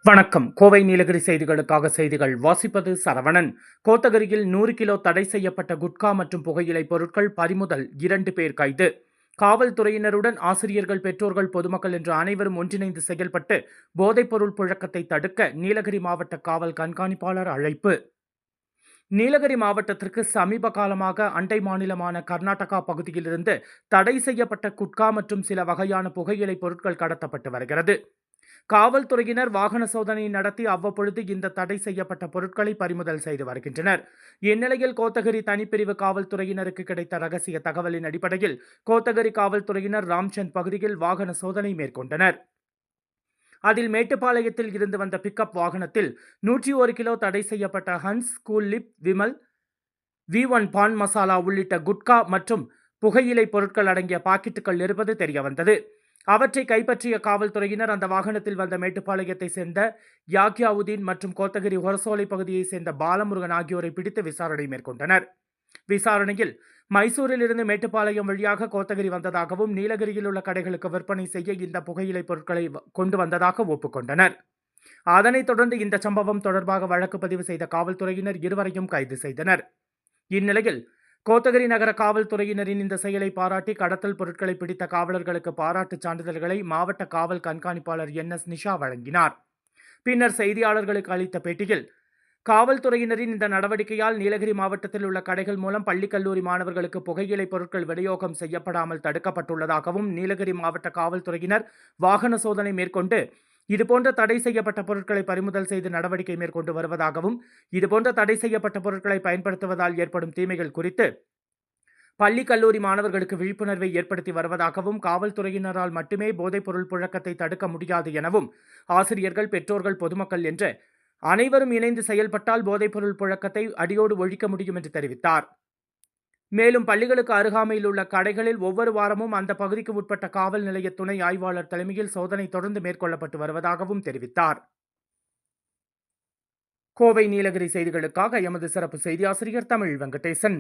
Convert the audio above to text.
வணக்கம். கோவை நீலகிரி செய்திகளுக்காக செய்திகள் வாசிப்பது சரவணன். கோத்தகிரியில் 100 கிலோ தடை செய்யப்பட்ட குட்கா மற்றும் புகையிலை பொருட்கள் பறிமுதல், 2 பேர் கைது. காவல்துறையினருடன் ஆசிரியர்கள், பெற்றோர்கள், பொதுமக்கள் என்று அனைவரும் ஒன்றிணைந்து செயல்பட்டு போதைப்பொருள் புழக்கத்தை தடுக்க நீலகிரி மாவட்ட காவல் கண்காணிப்பாளர் அழைப்பு. நீலகிரி மாவட்டத்திற்கு சமீப காலமாக அண்டை மாநிலமான கர்நாடகா பகுதியிலிருந்து தடை செய்யப்பட்ட குட்கா மற்றும் சில வகையான புகையிலை பொருட்கள் கடத்தப்பட்டு வருகிறது. காவல்துறையினர் வாகன சோதனை நடத்தி அவ்வப்பொழுது இந்த தடை செய்யப்பட்ட பொருட்களை பறிமுதல் செய்து வருகின்றனர். இந்நிலையில் கோத்தகிரி தனிப்பிரிவு காவல்துறையினருக்கு கிடைத்த ரகசிய தகவலின் அடிப்படையில் கோத்தகிரி காவல்துறையினர் ராம்சந்த் பகுதியில் வாகன சோதனை மேற்கொண்டனர். அதில் மேட்டுப்பாளையத்தில் இருந்து வந்த பிக்கப் வாகனத்தில் 101 கிலோ தடை செய்யப்பட்ட Hans, Cool Lip, Vimal, V1 pan masala உள்ளிட்ட குட்கா மற்றும் புகையிலை பொருட்கள் அடங்கிய பாக்கெட்டுகள் இருப்பது தெரியவந்தது. அவற்றை கைப்பற்றிய காவல்துறையினர் அந்த வாகனத்தில் வந்த மேட்டுப்பாளையத்தை சேர்ந்த யாக்யாவுதீன் மற்றும் கோத்தகிரி ஒரசோலை பகுதியை சேர்ந்த பாலமுருகன் ஆகியோரை பிடித்து விசாரணை மேற்கொண்டனர். விசாரணையில் மைசூரில் இருந்து மேட்டுப்பாளையம் வழியாக கோத்தகிரி வந்ததாகவும் நீலகிரியில் உள்ள கடைகளுக்கு விற்பனை செய்ய இந்த புகையிலை பொருட்களை கொண்டு வந்ததாக ஒப்புக்கொண்டனர். அதனைத் தொடர்ந்து இந்த சம்பவம் தொடர்பாக வழக்கு பதிவு செய்த காவல்துறையினர் இருவரையும் கைது செய்தனர். இந்நிலையில் கோத்தகிரி நகர காவல்துறையினரின் இந்த செயலை பாராட்டி கடத்தல் பொருட்களை பிடித்த காவலர்களுக்கு பாராட்டுச் சான்றிதழ்களை மாவட்ட காவல் கண்காணிப்பாளர் NS நிஷா வழங்கினார். பின்னர் செய்தியாளர்களுக்கு அளித்த பேட்டியில், காவல்துறையினரின் இந்த நடவடிக்கையால் நீலகிரி மாவட்டத்தில் உள்ள கடைகள் மூலம் பள்ளி, கல்லூரி மாணவர்களுக்கு புகையிலை பொருட்கள் விநியோகம் செய்யப்படாமல் தடுக்கப்பட்டுள்ளதாகவும், நீலகிரி மாவட்ட காவல்துறையினர் வாகன சோதனை மேற்கொண்டு இதுபோன்ற தடை செய்யப்பட்ட பொருட்களை பறிமுதல் செய்து நடவடிக்கை மேற்கொண்டு வருவதாகவும், இதுபோன்ற தடை செய்யப்பட்ட பொருட்களை பயன்படுத்துவதால் ஏற்படும் தீமைகள் குறித்து பள்ளி, கல்லூரி மாணவர்களுக்கு விழிப்புணர்வை ஏற்படுத்தி வருவதாகவும், காவல்துறையினரால் மட்டுமே போதைப்பொருள் புழக்கத்தை தடுக்க முடியாது எனவும், ஆசிரியர்கள், பெற்றோர்கள், பொதுமக்கள் என்று அனைவரும் இணைந்து செயல்பட்டால் போதைப்பொருள் புழக்கத்தை அடியோடு ஒழிக்க முடியும் என்று தெரிவித்தார். மேலும் பள்ளிகளுக்கு அருகாமையில் உள்ள கடைகளில் ஒவ்வொரு வாரமும் அந்த பகுதிக்கு உட்பட்ட காவல் நிலைய துணை ஆய்வாளர் தலைமையில் சோதனை தொடர்ந்து மேற்கொள்ளப்பட்டு வருவதாகவும் தெரிவித்தார். கோவை நீலகிரி செய்திகளுக்காக எமது சிறப்பு செய்தி ஆசிரியர் தமிழ் வெங்கடேசன்.